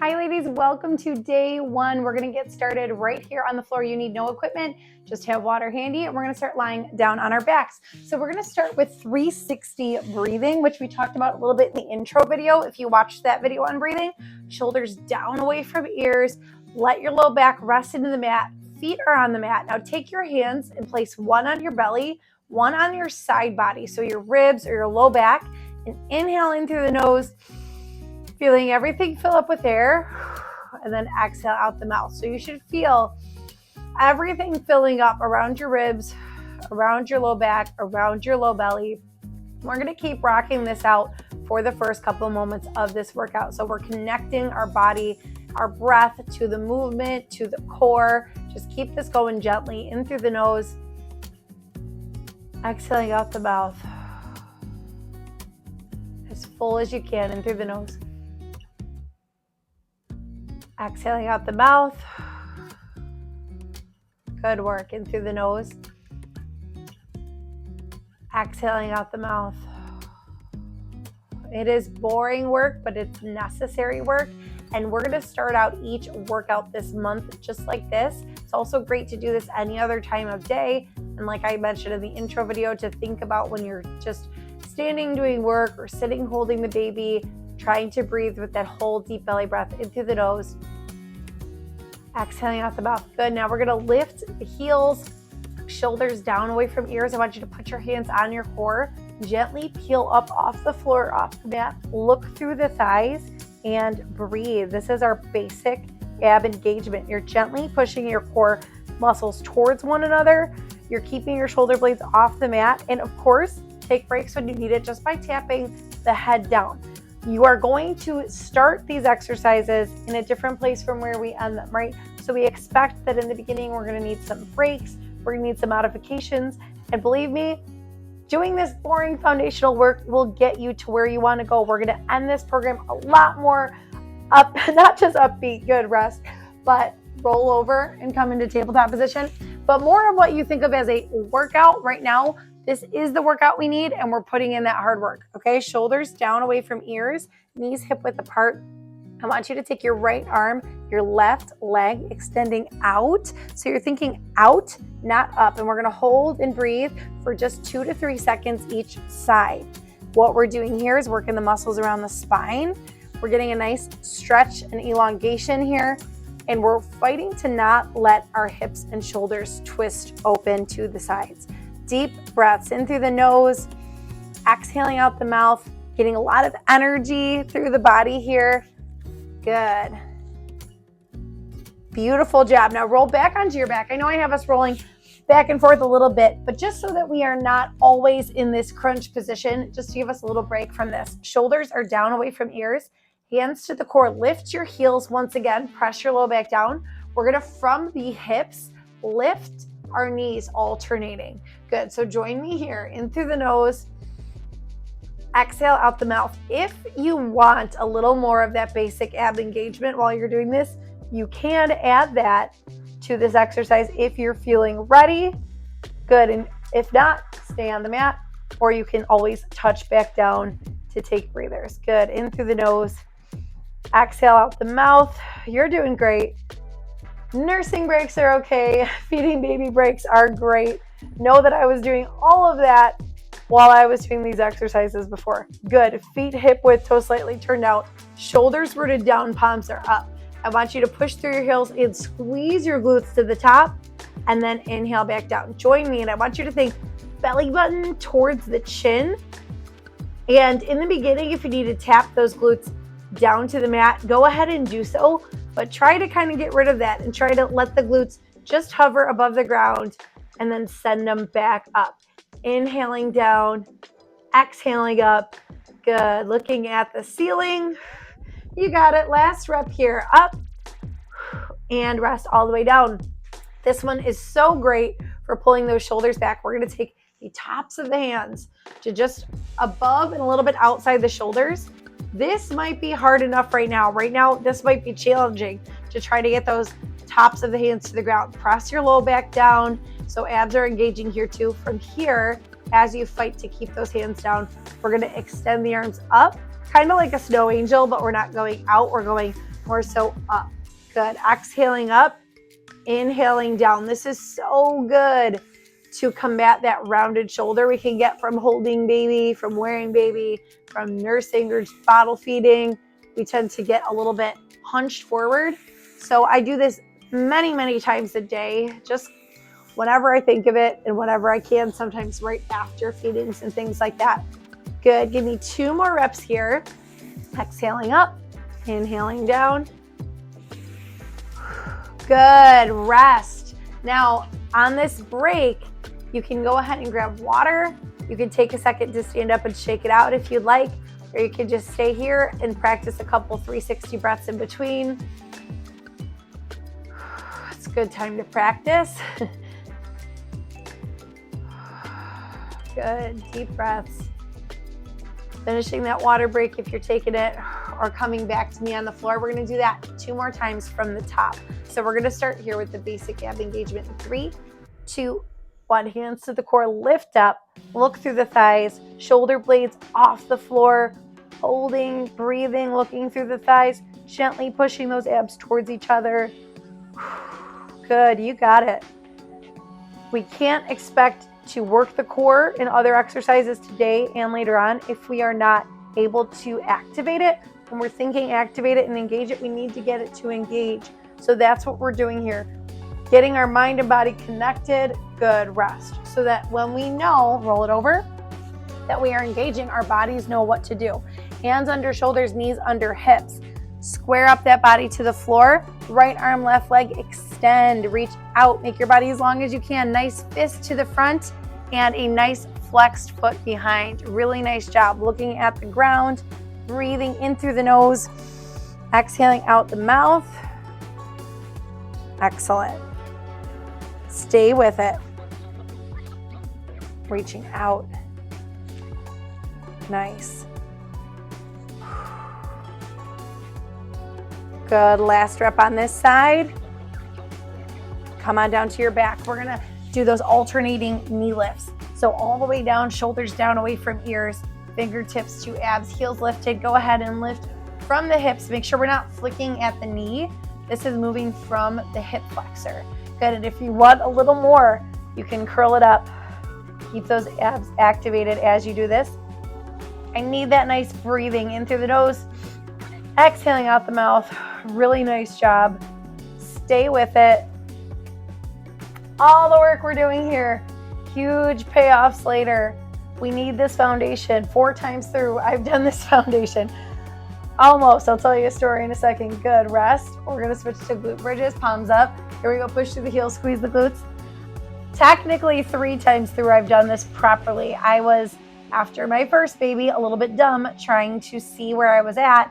Hi ladies, welcome to day one. We're gonna get started right here on the floor. You need no equipment, just have water handy, and we're gonna start lying down on our backs. So we're gonna start with 360 breathing, which we talked about a little bit in the intro video. If you watched that video on breathing, shoulders down away from ears, let your low back rest into the mat, feet are on the mat. Now take your hands and place one on your belly, one on your side body, so your ribs or your low back, and inhale in through the nose, feeling everything fill up with air, and then exhale out the mouth. So you should feel everything filling up around your ribs, around your low back, around your low belly. We're gonna keep rocking this out for the first couple of moments of this workout. So we're connecting our body, our breath to the movement, to the core. Just keep this going gently in through the nose, exhaling out the mouth. As full as you can in through the nose. Exhaling out the mouth. Good work. In through the nose. Exhaling out the mouth. It is boring work, but it's necessary work. And we're going to start out each workout this month just like this. It's also great to do this any other time of day. And like I mentioned in the intro video, to think about when you're just standing doing work or sitting holding the baby, trying to breathe with that whole deep belly breath in through the nose. Exhaling out the mouth. Good. Now we're going to lift the heels, shoulders down away from ears. I want you to put your hands on your core. Gently peel up off the floor, off the mat. Look through the thighs and breathe. This is our basic ab engagement. You're gently pushing your core muscles towards one another. You're keeping your shoulder blades off the mat. And of course, take breaks when you need it just by tapping the head down. You are going to start these exercises in a different place from where we end them, right? So we expect that in the beginning, we're going to need some breaks. We're going to need some modifications. And believe me, doing this boring foundational work will get you to where you want to go. We're going to end this program a lot more up, not just upbeat, good rest, but roll over and come into tabletop position. But more of what you think of as a workout right now. This is the workout we need, and we're putting in that hard work, okay? Shoulders down away from ears, knees hip width apart. I want you to take your right arm, your left leg extending out. So you're thinking out, not up. And we're gonna hold and breathe for just 2 to 3 seconds each side. What we're doing here is working the muscles around the spine. We're getting a nice stretch and elongation here. And we're fighting to not let our hips and shoulders twist open to the sides. Deep breaths in through the nose, exhaling out the mouth, getting a lot of energy through the body here. Good. Beautiful job. Now roll back onto your back. I know I have us rolling back and forth a little bit, but just so that we are not always in this crunch position, just to give us a little break from this. Shoulders are down away from ears, hands to the core. Lift your heels once again, press your low back down. We're gonna, from the hips, lift our knees alternating. Good. So join me here in through the nose, exhale out the mouth. If you want a little more of that basic ab engagement while you're doing this, you can add that to this exercise if you're feeling ready. Good. And if not, stay on the mat, or you can always touch back down to take breathers. Good. In through the nose, exhale out the mouth. You're doing great. Nursing breaks are okay. Feeding baby breaks are great. Know that I was doing all of that while I was doing these exercises before. Good. Feet hip width, toes slightly turned out. Shoulders rooted down, palms are up. I want you to push through your heels and squeeze your glutes to the top, and then inhale back down. Join me, and I want you to think belly button towards the chin. And in the beginning, if you need to tap those glutes down to the mat, go ahead and do so. But try to kind of get rid of that and try to let the glutes just hover above the ground and then send them back up. Inhaling down, exhaling up. Good. Looking at the ceiling. You got it. Last rep here. Up and rest all the way down. This one is so great for pulling those shoulders back. We're going to take the tops of the hands to just above and a little bit outside the shoulders. This might be hard enough right now. Right now, this might be challenging to try to get those tops of the hands to the ground. Press your low back down so abs are engaging here too. From here, as you fight to keep those hands down, we're going to extend the arms up, kind of like a snow angel, but we're not going out. We're going More so up. Good. Exhaling up, inhaling down. This is so good to combat that rounded shoulder we can get from holding baby, from wearing baby, from nursing or bottle feeding. We tend to get a little bit hunched forward. So I do this many, many times a day, just whenever I think of it and whenever I can, sometimes right after feedings and things like that. Good. Give me 2 more reps here. Exhaling up, inhaling down. Good. Rest. Now, on this break, you can go ahead and grab water. You can take a second to stand up and shake it out if you'd like, or you can just stay here and practice a couple 360 breaths in between. It's a good time to practice. Good. Deep breaths. Finishing that water break if you're taking it or coming back to me on the floor. We're going to do that 2 more times from the top. So we're going to start here with the basic ab engagement in 3, 2, 1. Hands to the core, lift up, look through the thighs, shoulder blades off the floor, holding, breathing, looking through the thighs, gently pushing those abs towards each other. Good, you got it. We can't expect to work the core in other exercises today and later on if we are not able to activate it. When we're thinking activate it and engage it, we need to get it to engage. So that's what we're doing here. Getting our mind and body connected, good, rest. So that when we know, roll it over, that we are engaging, our bodies know what to do. Hands under shoulders, knees under hips. Square up that body to the floor. Right arm, left leg, extend, reach out, make your body as long as you can. Nice fist to the front and a nice flexed foot behind. Really nice job. Looking at the ground, breathing in through the nose, exhaling out the mouth. Excellent. Stay with it. Reaching out. Nice. Good. Last rep on this side. Come on down to your back. We're going to do those alternating knee lifts. So all the way down, shoulders down away from ears, fingertips to abs, heels lifted. Go ahead and lift from the hips. Make sure we're not flicking at the knee. This is moving from the hip flexor. Good. And if you want a little more, you can curl it up. Keep those abs activated as you do this. I need that nice breathing in through the nose, exhaling out the mouth. Really nice job. Stay with it. All the work we're doing here, huge payoffs later. We need this foundation 4 times through. I've done this foundation. Almost. I'll tell you a story in a second. Good. Rest. We're going to switch to glute bridges. Palms up. Here we go. Push through the heels. Squeeze the glutes. Technically 3 times through I've done this properly. I was, after my first baby, a little bit dumb trying to see where I was at.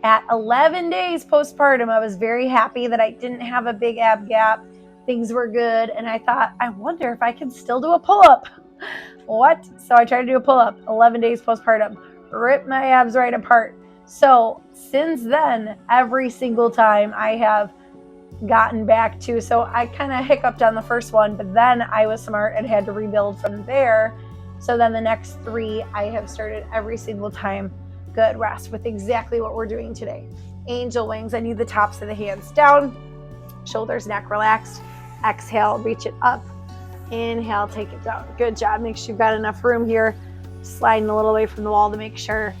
At 11 days postpartum, I was very happy that I didn't have a big ab gap. Things were good. And I thought, I wonder if I can still do a pull-up. What? So I tried to do a pull-up. 11 days postpartum. Ripped my abs right apart. So since then, every single time I have gotten back to, so I kind of hiccuped on the first one, but then I was smart and had to rebuild from there. So then the next 3, I have started every single time. Good. Rest with exactly what we're doing today. Angel wings. I need the tops of the hands down. Shoulders, neck relaxed. Exhale, reach it up. Inhale, take it down. Good job. Make sure you've got enough room here. Sliding a little away from the wall to make sure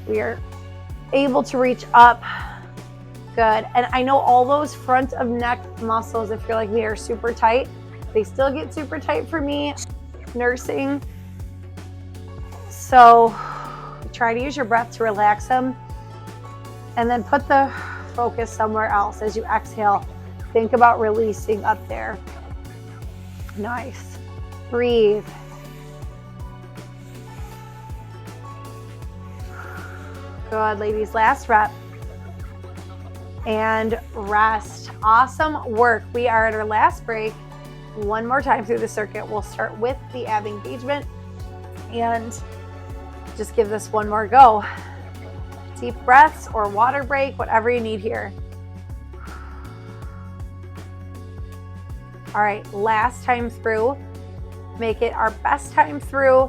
we are able to reach up. Good. And I know all those front of neck muscles, if you're like me, are super tight. They still get super tight for me nursing. So try to use your breath to relax them. And then put the focus somewhere else as you exhale. Think about releasing up there. Nice. Breathe. Good, ladies. Last rep. And rest. Awesome work. We are at our last break. One more time through the circuit. We'll start with the ab engagement and just give this one more go. Deep breaths or water break, whatever you need here. All right, last time through. Make it our best time through.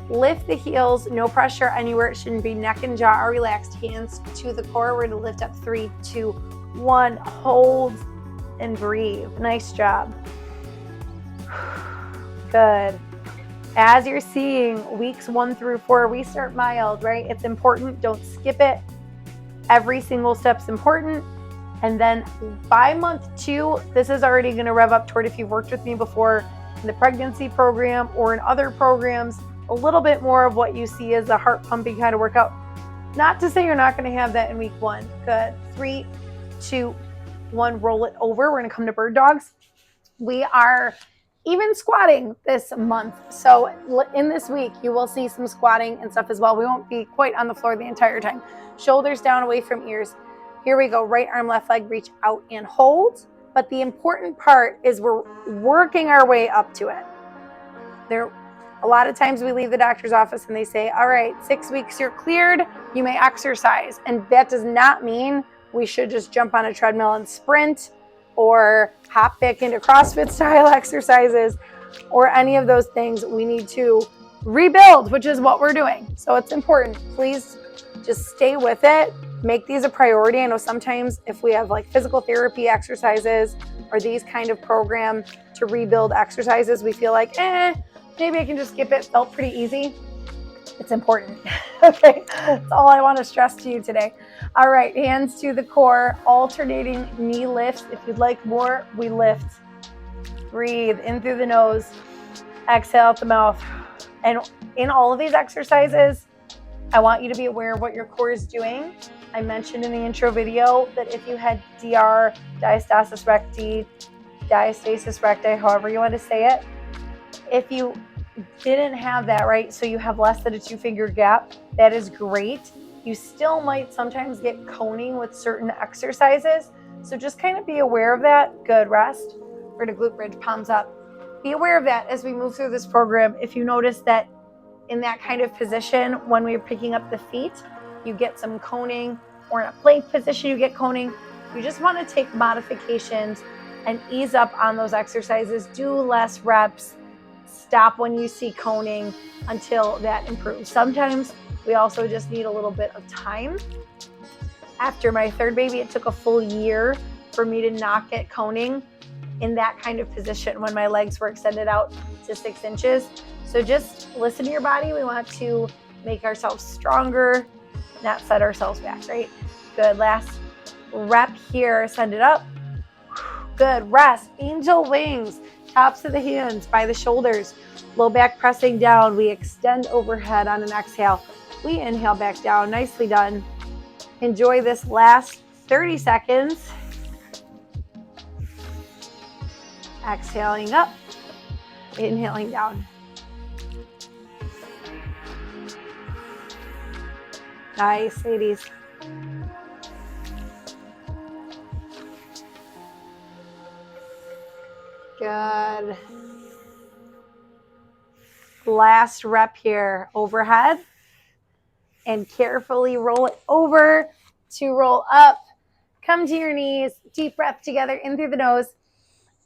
Lift the heels, no pressure anywhere. It shouldn't be. Neck and jaw are relaxed. Hands to the core. We're going to lift up 3, 2, 1. Hold and breathe. Nice job. Good. As you're seeing, weeks 1 through 4, we start mild, right? It's important. Don't skip it. Every single step's important. And then by month 2, this is already going to rev up toward, if you've worked with me before in the pregnancy program or in other programs, a little bit more of what you see as a heart pumping kind of workout. Not to say you're not going to have that in week 1. Good. 3, 2, 1. Roll it over. We're going to come to bird dogs. We are even squatting this month. So in this week, you will see some squatting and stuff as well. We won't be quite on the floor the entire time. Shoulders down away from ears. Here we go. Right arm, left leg, reach out and hold. But the important part is we're working our way up to it. A lot of times we leave the doctor's office and they say, all right, 6 weeks you're cleared, you may exercise. And that does not mean we should just jump on a treadmill and sprint or hop back into CrossFit style exercises or any of those things. We need to rebuild, which is what we're doing. So it's important. Please just stay with it. Make these a priority. I know sometimes if we have like physical therapy exercises or these kind of program to rebuild exercises, we feel like, maybe I can just skip it. Felt pretty easy. It's important. Okay, that's all I want to stress to you today. All right, hands to the core, alternating knee lifts. If you'd like more, we lift. Breathe in through the nose, exhale out the mouth. And in all of these exercises, I want you to be aware of what your core is doing. I mentioned in the intro video that if you had DR, diastasis recti, diastasis recti, however you want to say it, if you didn't have that, right, so you have less than a 2-finger gap, that is great. You still might sometimes get coning with certain exercises, so just kind of be aware of that. Good, rest. We're going to glute bridge, palms up. Be aware of that as we move through this program. If you notice that in that kind of position, when we're picking up the feet, you get some coning, or in a plank position, you get coning. You just want to take modifications and ease up on those exercises. Do less reps. Stop when you see coning until that improves. Sometimes we also just need a little bit of time. After my 3rd baby, it took a full year for me to not get coning in that kind of position when my legs were extended out to 6 inches. So just listen to your body. We want to make ourselves stronger, not set ourselves back, right? Good. Last rep here. Send it up. Good. Rest. Angel wings. Tops of the hands by the shoulders. Low back pressing down. We extend overhead on an exhale. We inhale back down. Nicely done. Enjoy this last 30 seconds. Exhaling up. Inhaling down. Nice, ladies. Good. Last rep here, overhead. And carefully roll it over to roll up. Come to your knees. Deep breath together in through the nose.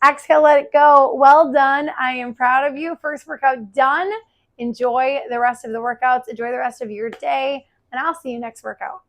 Exhale, let it go. Well done. I am proud of you. First workout done. Enjoy the rest of the workouts. Enjoy the rest of your day. And I'll see you next workout.